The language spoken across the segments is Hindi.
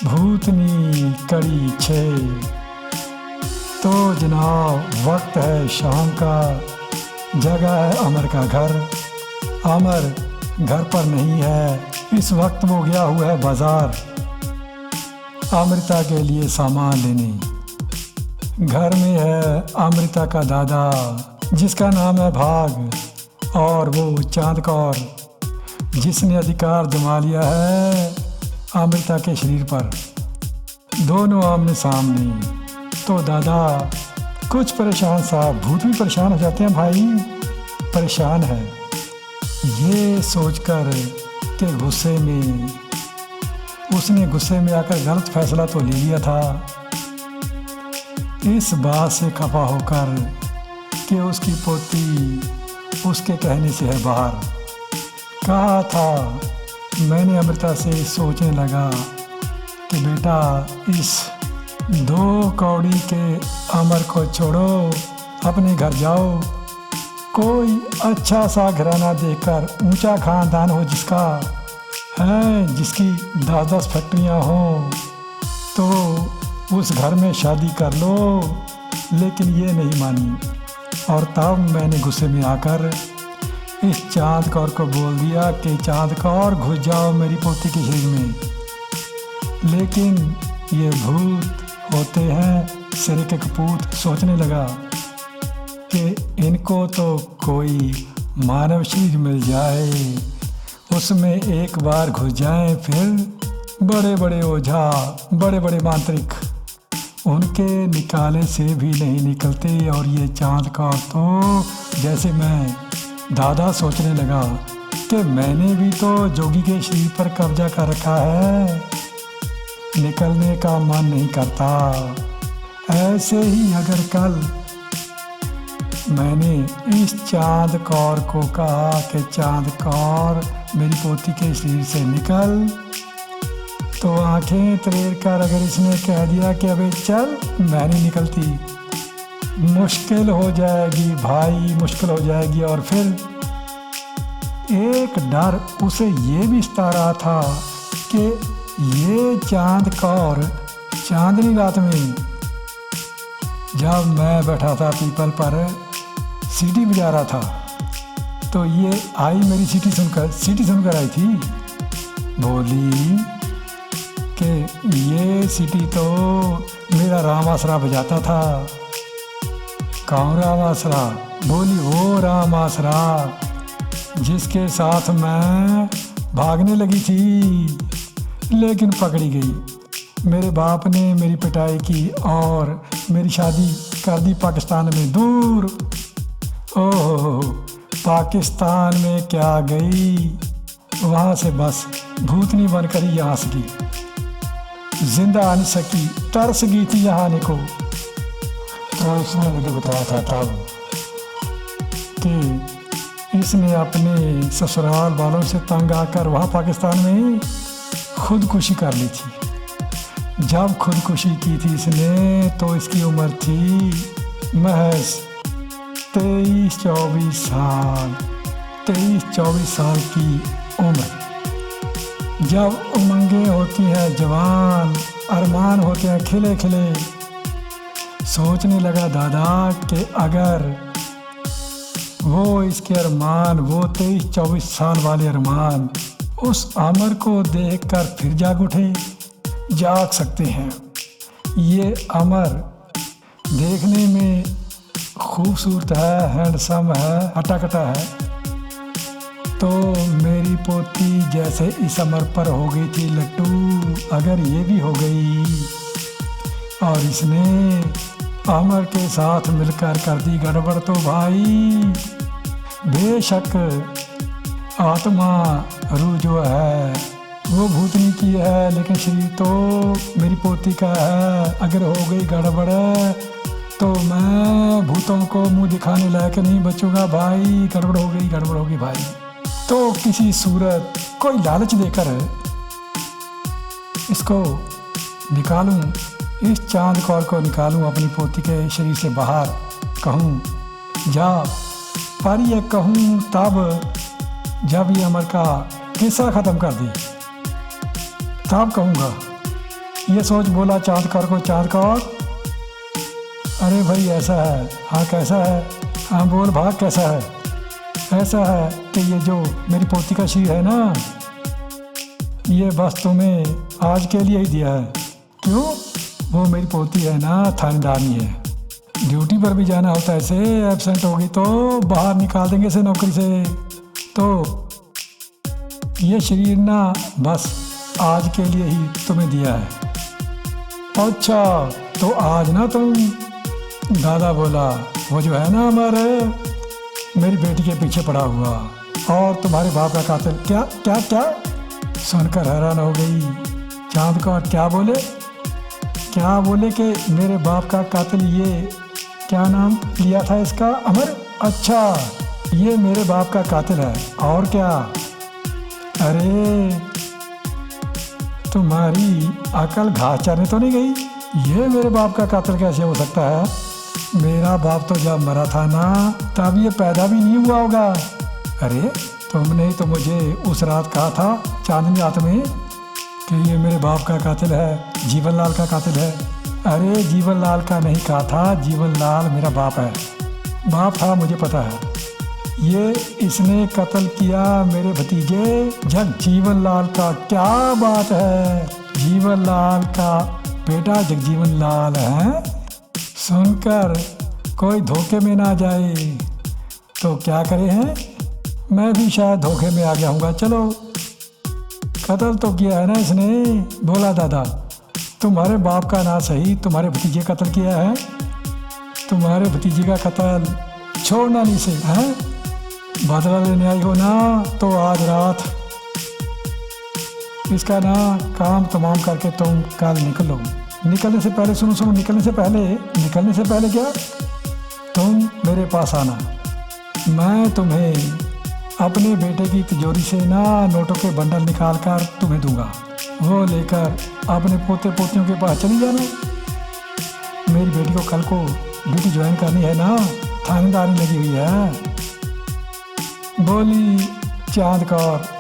भूतनी कड़ी 6। तो जनाब वक्त है शाम का, जगह है अमर का घर। अमर घर पर नहीं है, इस वक्त वो गया हुआ है बाजार अमृता के लिए सामान लेने। घर में है अमृता का दादा जिसका नाम है भाग, और वो चांद कौर जिसने अधिकार जमा लिया है अमृता के शरीर पर। दोनों आमने सामने। तो दादा कुछ परेशान सा, भूत भी परेशान हो जाते हैं भाई, परेशान है ये सोचकर कि उसने गुस्से में आकर गलत फैसला तो ले लिया था। इस बात से खफा होकर कि उसकी पोती उसके कहने से है बाहर। कहा था मैंने अमृता से सोचने लगा कि बेटा इस 2 कौड़ी के अमर को छोड़ो, अपने घर जाओ, कोई अच्छा सा घराना देखकर, ऊंचा खानदान हो जिसका है, जिसकी 10-10 फैक्ट्रियाँ हों, तो उस घर में शादी कर लो। लेकिन ये नहीं मानी, और तब मैंने गुस्से में आकर इस चांद कौर को बोल दिया कि चांद कौर घुस जाओ मेरी पोती के शरीर में। लेकिन ये भूत होते हैं सिर के कपूत। सोचने लगा कि इनको तो कोई मानव शरीर मिल जाए, उसमें एक बार घुस जाएं, फिर बड़े बड़े ओझा, बड़े बड़े मांत्रिक उनके निकाले से भी नहीं निकलते। और ये चांद कौर तो जैसे मैं दादा सोचने लगा कि मैंने भी तो जोगी के शरीर पर कब्जा कर रखा है, निकलने का मन नहीं करता। ऐसे ही अगर कल मैंने इस चांद कौर को कहा कि चांद कौर मेरी पोती के शरीर से निकल, तो आंखें तरेर कर अगर इसने कह दिया कि अबे चल, मैं नहीं निकलती, मुश्किल हो जाएगी भाई, मुश्किल हो जाएगी। और फिर एक डर उसे ये भी सता रहा था कि ये चांद कौर चांदनी रात में जब मैं बैठा था पीपल पर सीटी बजा रहा था, तो ये आई मेरी सीटी सुनकर आई थी। बोली कि ये सीटी तो मेरा राम आसरा बजाता था। कौन राम आसरा? बोली वो राम आसरा जिसके साथ मैं भागने लगी थी, लेकिन पकड़ी गई। मेरे बाप ने मेरी पिटाई की और मेरी शादी कर दी पाकिस्तान में दूर। ओह पाकिस्तान में क्या गई, वहाँ से बस भूतनी बनकर ही यहाँ सकी, जिंदा आने सकी, तरस गई थी यहाँ आने को। तो इसने मुझे बताया था तब कि इसने अपने ससुराल वालों से तंग आकर वहाँ पाकिस्तान में खुदकुशी कर ली थी। जब खुदकुशी की थी इसने तो इसकी उम्र थी महज 23-24 साल। 23-24 साल की उम्र। जब उमंगें होती हैं जवान, अरमान होते हैं खिले खिले। सोचने लगा दादा कि अगर वो इसके अरमान, वो 23-24 साल वाले अरमान उस अमर को देखकर फिर जाग सकते हैं। ये अमर देखने में खूबसूरत है, हैंडसम है, हटाकटा है। तो मेरी पोती जैसे इस अमर पर हो गई थी लट्टू, अगर ये भी हो गई और इसने अमर के साथ मिलकर कर दी गड़बड़, तो भाई बेशक आत्मा रूह जो है वो भूतनी की है, लेकिन शरीर तो मेरी पोती का है। अगर हो गई गड़बड़ तो मैं भूतों को मुंह दिखाने लायक नहीं बचूंगा भाई। गड़बड़ हो गई भाई। तो किसी सूरत कोई लालच देकर इसको निकालूं, इस चांद कौर को निकालूं अपनी पोती के शरीर से बाहर। कहूँ जा, पर ये कहूँ तब जब ये अमर का किस्सा ख़त्म कर दी, तब कहूँगा। ये सोच बोला चाँदकार को चाँदकार। अरे भाई ऐसा है। हाँ कैसा है? हाँ बोल भाग कैसा है? ऐसा है कि ये जो मेरी पोती का शरीर है ना, ये बस तुम्हें आज के लिए ही दिया है। क्यों? वो मेरी पोती है ना, थानेदारनी है। ड्यूटी पर भी जाना होता है, ऐसे एब्सेंट होगी तो बाहर निकाल देंगे इसे नौकरी से। तो ये शरीर ना बस आज के लिए ही तुम्हें दिया है। अच्छा तो आज ना तुम, दादा बोला, वो जो है ना हमारे मेरी बेटी के पीछे पड़ा हुआ और तुम्हारे बाप का कातिल। क्या क्या क्या? सुनकर हैरान हो गई चाँदकार। क्या बोले कि मेरे बाप का कातिल, ये क्या नाम लिया था इसका? अमर। अच्छा ये मेरे बाप का कातिल है और क्या? अरे तुम्हारी अकल घास चरने तो नहीं गई? ये मेरे बाप का कातिल कैसे हो सकता है? मेरा बाप तो जब मरा था ना तब ये पैदा भी नहीं हुआ होगा। अरे तुमने ही तो मुझे उस रात कहा था चांदनी रात में कि ये मेरे बाप का कातिल है, जीवनलाल का कातिल है। अरे जीवनलाल का नहीं कहा था, जीवनलाल मेरा बाप है। बाप था मुझे पता है। ये इसने कत्ल किया मेरे भतीजे जगजीवनलाल का। क्या बात है? जीवनलाल का बेटा जगजीवनलाल है? सुनकर कोई धोखे में ना जाए तो क्या करे हैं? मैं भी शायद धोखे में आ गया हूँगा। चलो कत्ल तो किया है ना इसने। बोला दादा तुम्हारे बाप का ना सही, तुम्हारे भतीजे कत्ल किया है। तुम्हारे भतीजे का कत्ल छोड़ना नहीं से है? बदला लेने आई हो ना तो आज रात इसका ना काम तमाम करके तुम कल निकलो। निकलने से पहले सुनो, निकलने से पहले क्या, तुम मेरे पास आना। मैं तुम्हें अपने बेटे की तिजोरी से ना नोटों के बंडल निकाल कर तुम्हें दूंगा। वो लेकर अपने पोते पोतियों के पास चली जाना। मेरी बेटी को कल को ड्यूटी ज्वाइन करनी है ना, थानेदारी लगी हुई है। बोली चाँदकार।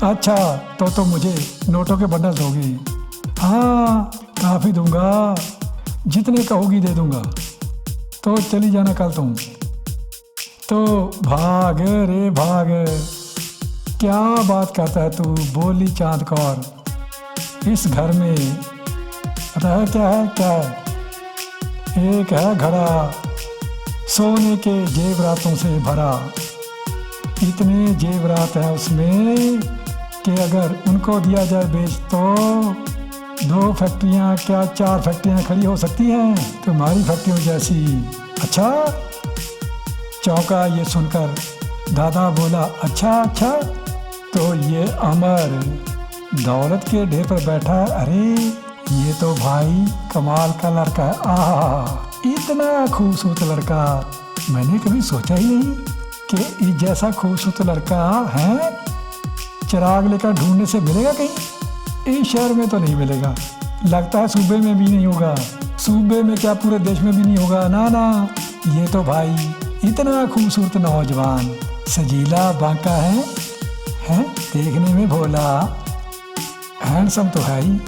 अच्छा तो तुम मुझे नोटों के बंडल दोगी? हाँ काफ़ी दूंगा, जितने कहोगी दे दूंगा। तो चली जाना कल तुम। तो भाग रे भाग। क्या बात करता है तू? बोली चाँदकार। इस घर में रह क्या है? एक है घड़ा सोने के जेवरातों से भरा। इतने जेवरात हैं उसमें कि अगर उनको दिया जाए बेच तो 2 फैक्ट्रियाँ क्या 4 फैक्ट्रियाँ खड़ी हो सकती हैं, तुम्हारी फैक्ट्रियों जैसी। अच्छा चौंका ये सुनकर दादा। बोला अच्छा तो ये अमर दौलत के ढेर पर बैठा है। अरे ये तो भाई कमाल का लड़का है। आहा इतना खूबसूरत लड़का मैंने कभी सोचा ही नहीं कि इस जैसा खूबसूरत लड़का है। चिराग लेकर ढूंढने से मिलेगा कहीं? इस शहर में तो नहीं मिलेगा, लगता है सूबे में भी नहीं होगा। सूबे में क्या पूरे देश में भी नहीं होगा। ना ये तो भाई इतना खूबसूरत नौजवान सजीला बांका है देखने में भोला हैंडसम तो है ही।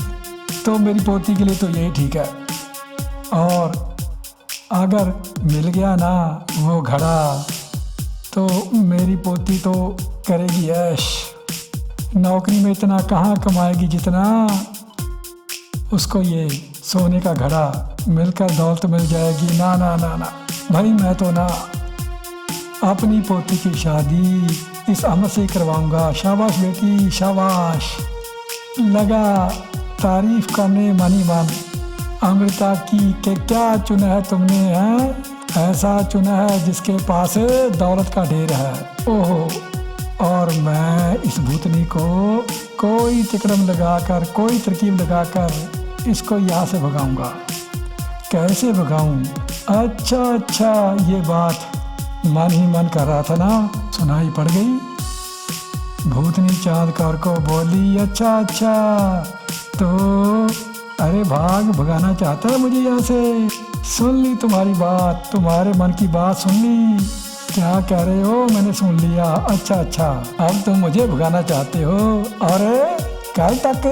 तो मेरी पोती के लिए तो यही ठीक है। और अगर मिल गया ना वो घड़ा तो मेरी पोती तो करेगी ऐश। नौकरी में इतना कहाँ कमाएगी जितना उसको ये सोने का घड़ा मिलकर दौलत मिल जाएगी। ना भाई मैं तो ना अपनी पोती की शादी इस अमर से करवाऊंगा। शाबाश बेटी शाबाश। लगा तारीफ करने मानी मान अमृता की कि क्या चुना है तुमने है? ऐसा चुना है जिसके पास दौलत का ढेर है। ओहो और मैं इस भूतनी को कोई तिकड़म लगाकर कोई तरकीब लगाकर इसको यहाँ से भगाऊंगा। कैसे भगाऊं? अच्छा ये बात मन ही मन कर रहा था ना, सुनाई पड़ गई। भूतनी चाँदकार को बोली अच्छा तो अरे भगाना चाहता है मुझे यहाँ से। सुन ली तुम्हारी बात, तुम्हारे मन की बात सुन ली। क्या कह रहे हो? मैंने सुन लिया। अच्छा अब तुम मुझे भगाना चाहते हो? और कल तक?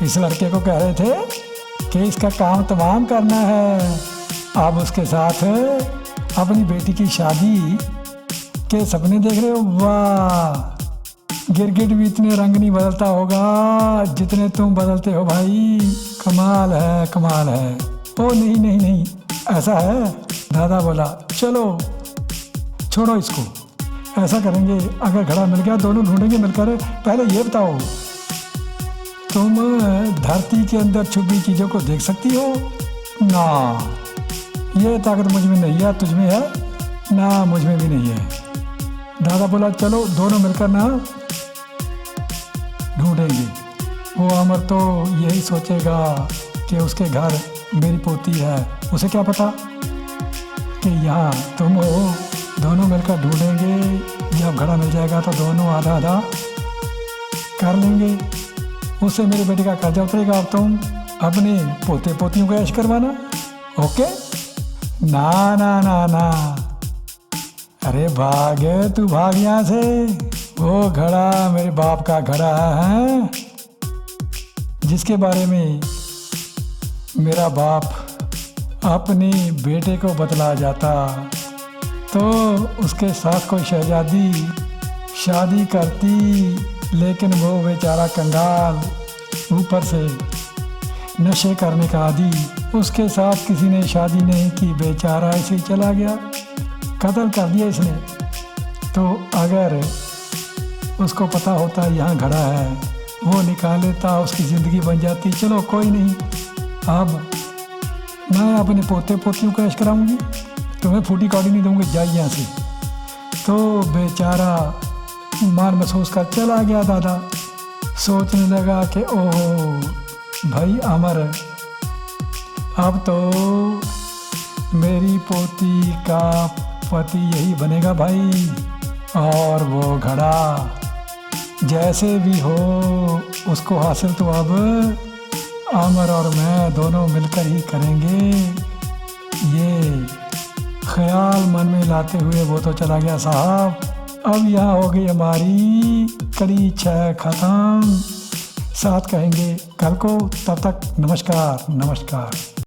इस लड़के को कह रहे थे कि इसका काम तमाम करना है। आप उसके साथ अपनी बेटी की शादी के सपने देख रहे हो। वाह, गिरगिट भी इतने रंग नहीं बदलता होगा जितने तुम बदलते हो भाई। कमाल है, कमाल है। ओ नहीं नहीं नहीं, ऐसा है। दादा बोला चलो छोड़ो इसको, ऐसा करेंगे, अगर घड़ा मिल गया दोनों ढूंढेंगे मिलकर। पहले ये बताओ, तुम धरती के अंदर छुपी चीज़ों को देख सकती हो? ना, ये ताकत मुझ में नहीं है, तुझ में है ना? मुझ में भी नहीं है। दादा बोला चलो दोनों मिलकर ना ढूंढेंगे। वो अमर तो यही सोचेगा कि उसके घर मेरी पोती है, उसे क्या पता कि यहाँ तुम हो। दोनों मिलकर ढूंढेंगे, जब घड़ा मिल जाएगा तो दोनों आधा आधा कर लेंगे। उससे मेरे बेटे का कर्जा उतरेगा और तुम अपने पोते पोतियों को ऐश करवाना। ओके? ना ना ना ना, अरे भाग, तू भाग यहाँ से। वो घड़ा मेरे बाप का घड़ा है, जिसके बारे में मेरा बाप अपने बेटे को बतला जाता तो उसके साथ कोई शहजादी शादी करती, लेकिन वो बेचारा कंगाल, ऊपर से नशे करने का आदी, उसके साथ किसी ने शादी नहीं की, बेचारा ऐसे ही चला गया, कत्ल कर दिया इसने। तो अगर उसको पता होता यहाँ घड़ा है, वो निकाल लेता, उसकी ज़िंदगी बन जाती। चलो कोई नहीं, अब मैं अपने पोते पोतियों को ऐश कराऊंगी, तुम्हें फूटी कौड़ी नहीं दूंगी, जाइए यहाँ से। तो बेचारा मान महसूस कर चला गया दादा। सोचने लगा कि ओहो भाई अमर, अब तो मेरी पोती का पति यही बनेगा भाई। और वो घड़ा जैसे भी हो उसको हासिल तो अब अमर और मैं दोनों मिलकर ही करेंगे। ये ख्याल मन में लाते हुए वो तो चला गया साहब। अब यहाँ हो गई हमारी कड़ी 6 ख़त्म। साथ कहेंगे कल को, तब तक नमस्कार नमस्कार।